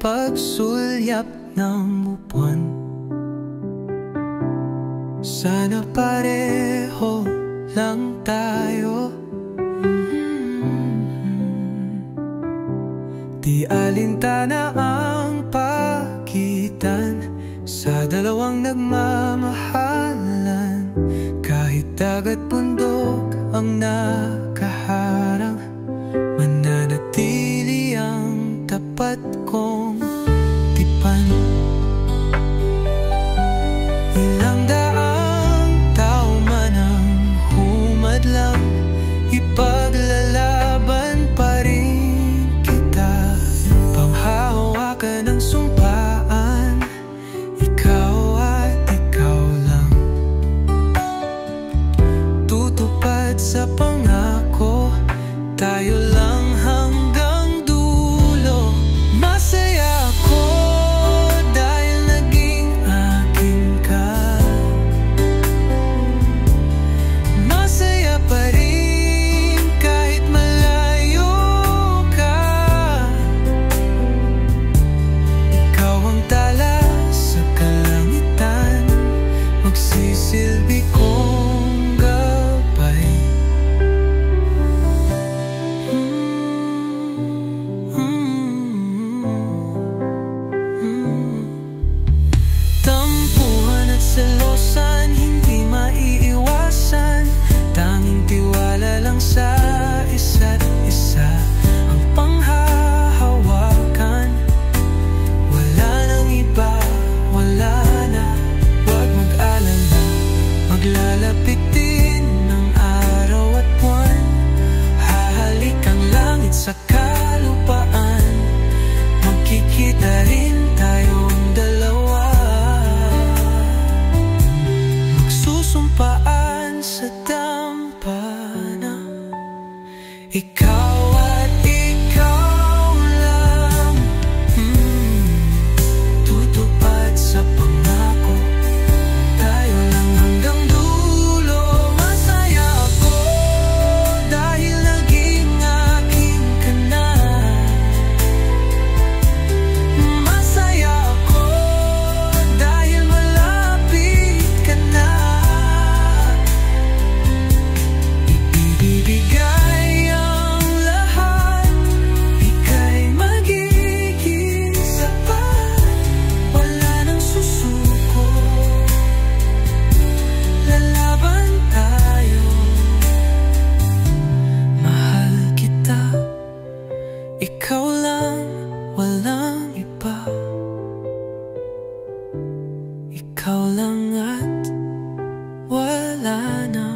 pagsulyap ng buwan. Sana pareho lang tayo, di alintana ang pagitan sa dalawang nagmamahalan. Kahit dagat bundok ang nakaharang, mananatili ang tapat kong tipan. Ilang daang tao man ang humadlang, ipaglalaban pa rin kita. Panghahawakan ng sumpaan, ikaw at ikaw lang. Tutupad sa pangako, tayo lang hanggang dulo. Masaya ako dahil naging akin ka. Masaya pa rin kahit malayo ka. Ikaw ang tala sa kalangitan, magsisilbi kong gabay. Tampuhan at selosan hindi maiiwasan, tanging tiwala lang sa isa't isa ang panghahawakan. Wala nang iba, wala na, huwag mag-alala. Maglalapit din ng araw at buwan, hahalik ang langit sa kalupaan, magkikita rin tayong dalawa. Magsusumpaan sa dambana, ikaw at ikaw lang. Tutupad sa pangako, tayo lang hanggang dulo. Masaya ako dahil naging akin ka na. Masaya ako dahil malapit ka na. Ibibigay ang lahat, ika'y magiging sapat. Wala nang susuko, lalaban tayo. Mahal kita, ikaw lang, walang iba. Ikaw lang at wala na.